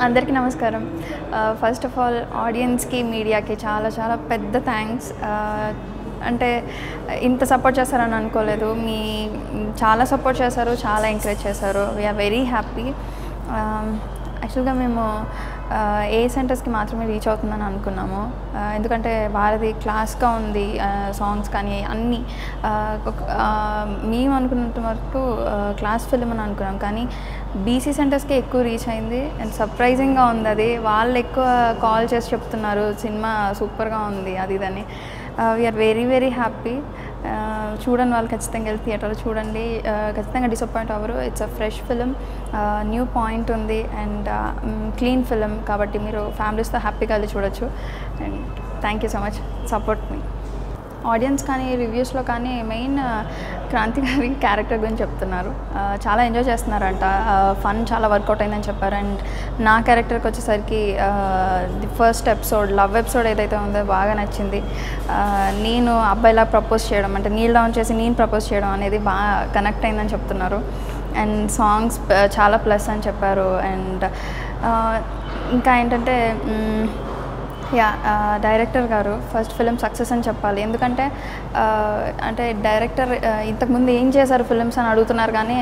అందరికీ నమస్కారం. First of all ఆడియన్స్కి, మీడియాకి చాలా చాలా పెద్ద థ్యాంక్స్. అంటే ఇంత సపోర్ట్ చేస్తారని అనుకోలేదు. చాలా సపోర్ట్ చేశారు, చాలా ఎంకరేజ్ చేశారు. We're very happy. యాక్చువల్గా మేము ఏ సెంటర్స్కి మాత్రమే రీచ్ అవుతుందని అనుకున్నాము. ఎందుకంటే వారిది క్లాస్గా ఉంది, సాంగ్స్ కానీ అన్నీ. మేము అనుకున్నంత వరకు క్లాస్ ఫిల్మ్ అని అనుకున్నాం, కానీ బీసీ సెంటర్స్కి ఎక్కువ రీచ్ అయింది. అండ్ సర్ప్రైజింగ్గా ఉంది అది. వాళ్ళు ఎక్కువ కాల్ చేసి చెప్తున్నారు సినిమా సూపర్గా ఉంది అది ఇదని. We're very very happy. చూడండి, వాళ్ళు ఖచ్చితంగా వెళ్ళి థియేటర్లో చూడండి. ఖచ్చితంగా డిసప్పాయింట్ అవ్వరు. It's a fresh film, new point ఉంది అండ్ క్లీన్ ఫిలిం. కాబట్టి మీరు ఫ్యామిలీస్తో హ్యాపీగా వెళ్ళి చూడొచ్చు. And thank you so much support మీ. ఆడియన్స్ కానీ రివ్యూస్లో కానీ మెయిన్ క్రాంతి గారి క్యారెక్టర్ గురించి చెప్తున్నారు. చాలా ఎంజాయ్ చేస్తున్నారంట. ఫన్ చాలా వర్కౌట్ అయిందని చెప్పారు. అండ్ నా క్యారెక్టర్కి వచ్చేసరికి the first episode, love episode ఏదైతే ఉందో బాగా నచ్చింది. నేను అబ్బాయిలా ప్రపోజ్ చేయడం, అంటే నీల్ డౌన్ చేసి నేను ప్రపోజ్ చేయడం అనేది బాగా కనెక్ట్ అయిందని చెప్తున్నారు. అండ్ సాంగ్స్ చాలా ప్లస్ అని చెప్పారు. అండ్ ఇంకా ఏంటంటే డైరెక్టర్ గారు ఫస్ట్ ఫిలిం సక్సెస్ అని చెప్పాలి. ఎందుకంటే అంటే డైరెక్టర్ ఇంతకుముందు ఏం చేశారు ఫిలిమ్స్ అని అడుగుతున్నారు, కానీ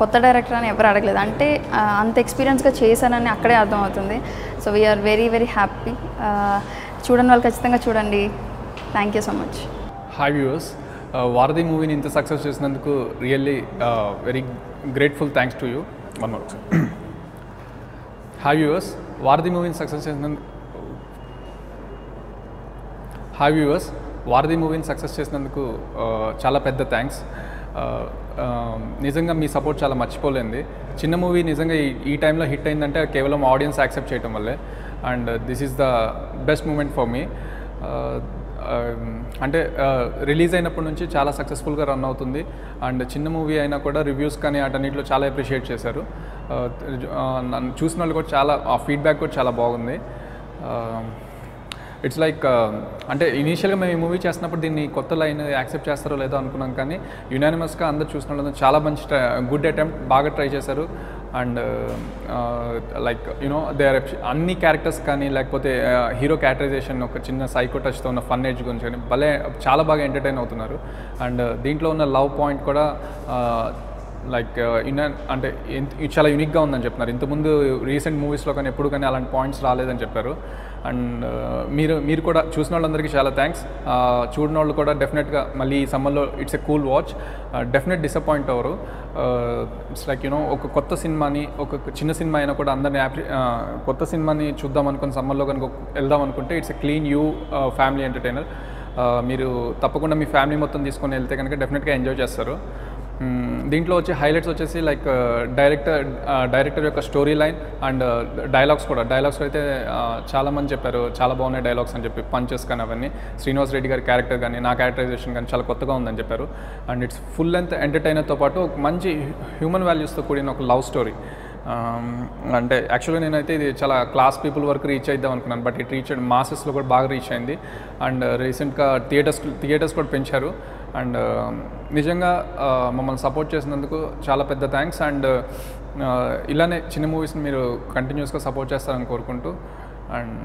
కొత్త డైరెక్టర్ అని ఎవరు అడగలేదు. అంటే అంత ఎక్స్పీరియన్స్గా చేశారని అక్కడే అర్థమవుతుంది. So we're very very happy. చూడండి, వాళ్ళు ఖచ్చితంగా చూడండి. Thank you so much. Hi viewers, Varadhi మూవీని ఇంత సక్సెస్ చేసినందుకు really very grateful. Thanks to you. One more. Hi viewers, Varadhi మూవీని సక్సెస్ చేసినందుకు వారధి మూవీని సక్సెస్ చేసినందుకు చాలా పెద్ద థ్యాంక్స్. నిజంగా మీ సపోర్ట్ చాలా మర్చిపోలేంది. చిన్న మూవీ నిజంగా ఈ టైంలో హిట్ అయిందంటే కేవలం ఆడియన్స్ యాక్సెప్ట్ చేయడం వల్లే. And this is the best moment for me. అంటే రిలీజ్ అయినప్పటి నుంచి చాలా సక్సెస్ఫుల్గా రన్ అవుతుంది. అండ్ చిన్న మూవీ అయినా కూడా రివ్యూస్ కానీ అటన్నిటిలో చాలా అప్రిషియేట్ చేశారు. నన్ను చూసిన వాళ్ళు కూడా చాలా, ఆ ఫీడ్బ్యాక్ కూడా చాలా బాగుంది. ఇట్స్ లైక్ అంటే ఇనీషియల్గా మేము ఈ మూవీ చేస్తున్నప్పుడు దీన్ని కొత్త లైన్ యాక్సెప్ట్ చేస్తారో లేదో అనుకున్నాం, కానీ యునానిమస్గా అందరు చూసిన వాళ్ళు చాలా మంచి గుడ్ అటెంప్ట్, బాగా ట్రై చేశారు. And like you know they are అన్ని క్యారెక్టర్స్ కానీ, లేకపోతే హీరో క్యారెక్టరైజేషన్ ఒక చిన్న సైకో టచ్తో ఉన్న ఫన్ ఏజ్ గురించి కానీ చాలా బాగా ఎంటర్టైన్ అవుతున్నారు. అండ్ దీంట్లో ఉన్న లవ్ పాయింట్ కూడా లైక్ అంటే చాలా యూనిక్గా ఉందని చెప్తున్నారు. ఇంతకుముందు రీసెంట్ మూవీస్లో కానీ ఎప్పుడు కానీ అలాంటి పాయింట్స్ రాలేదని చెప్పారు. అండ్ మీరు కూడా చూసిన వాళ్ళందరికీ చాలా థ్యాంక్స్. చూడని వాళ్ళు కూడా డెఫినెట్గా మళ్ళీ ఈ సమ్మర్లో it's a cool watch. Definite disappoint అవ్వరు. ఇట్స్ లైక్ యూనో ఒక కొత్త సినిమాని, ఒక చిన్న సినిమా అయినా కూడా అందరినీ కొత్త సినిమాని చూద్దాం అనుకుని సమ్మర్లో కనుక వెళ్దాం అనుకుంటే it's a clean you family entertainer. మీరు తప్పకుండా మీ ఫ్యామిలీ మొత్తం తీసుకొని వెళ్తే కనుక డెఫినెట్గా ఎంజాయ్ చేస్తారు. దీంట్లో వచ్చే హైలైట్స్ వచ్చేసి లైక్ డైరెక్టర్ యొక్క స్టోరీ లైన్ అండ్ డైలాగ్స్ అయితే చాలామంది చెప్పారు చాలా బాగున్నాయి డైలాగ్స్ అని చెప్పి. పంచెస్ కానీ అవన్నీ, శ్రీనివాస్ రెడ్డి గారి క్యారెక్టర్ కానీ, నా క్యారెక్టరైజేషన్ కానీ చాలా కొత్తగా ఉందని చెప్పారు. అండ్ ఇట్స్ ఫుల్ లెంత్ ఎంటర్టైనర్తో పాటు ఒక మంచి హ్యూమన్ వాల్యూస్తో కూడిన ఒక లవ్ స్టోరీ. అంటే యాక్చువల్గా నేనైతే ఇది చాలా క్లాస్ పీపుల్ వరకు రీచ్ అయిద్దాం అనుకున్నాను, బట్ ఇట్ రీచ్ మాసెస్లో కూడా బాగా రీచ్ అయింది. అండ్ రీసెంట్గా థియేటర్స్ కూడా పెంచారు. అండ్ నిజంగా మమ్మల్ని సపోర్ట్ చేసినందుకు చాలా పెద్ద థ్యాంక్స్. అండ్ ఇలానే చిన్న మూవీస్ని మీరు కంటిన్యూస్గా సపోర్ట్ చేస్తారని కోరుకుంటూ, అండ్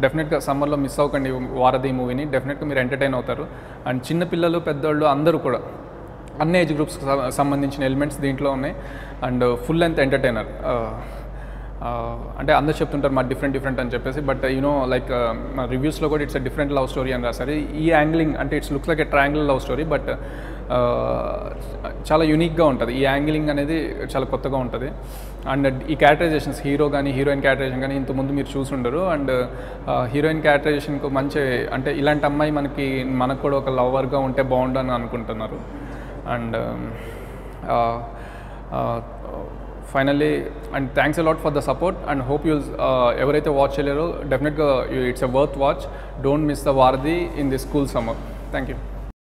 డెఫినెట్గా సమ్మర్లో మిస్ అవ్వకండి వారధి మూవీని. డెఫినెట్గా మీరు ఎంటర్టైన్ అవుతారు. అండ్ చిన్నపిల్లలు, పెద్దవాళ్ళు అందరూ కూడా అన్ని ఏజ్ గ్రూప్స్కి సంబంధించిన ఎలిమెంట్స్ దీంట్లో ఉన్నాయి. And full length entertainer. అంటే అందరు చెప్తుంటారు మా డిఫరెంట్ అని చెప్పేసి, బట్ యూనో లైక్ రివ్యూస్లో కూడా it's a different love story అని రాశారు. ఈ యాంగిలింగ్ అంటే it's looks like a triangle love story, but చాలా యూనిక్గా ఉంటుంది. ఈ యాంగిలింగ్ అనేది చాలా కొత్తగా ఉంటుంది. అండ్ ఈ క్యారెక్టరైజేషన్స్, హీరో కానీ హీరోయిన్ క్యారెక్టరైజేషన్ కానీ ఇంతకుముందు మీరు చూసుండరు. అండ్ హీరోయిన్ క్యారెక్టరైజేషన్కు మంచి, అంటే ఇలాంటి అమ్మాయి మనకు కూడా ఒక లవర్గా ఉంటే బాగుండు అని అనుకుంటున్నారు. And finally and thanks a lot for the support. And hope you'll ఎవరైతే వాచ్ చేయలేరో definitely it's a worth watch. Don't miss the Varadhi in this cool summer. Thank you.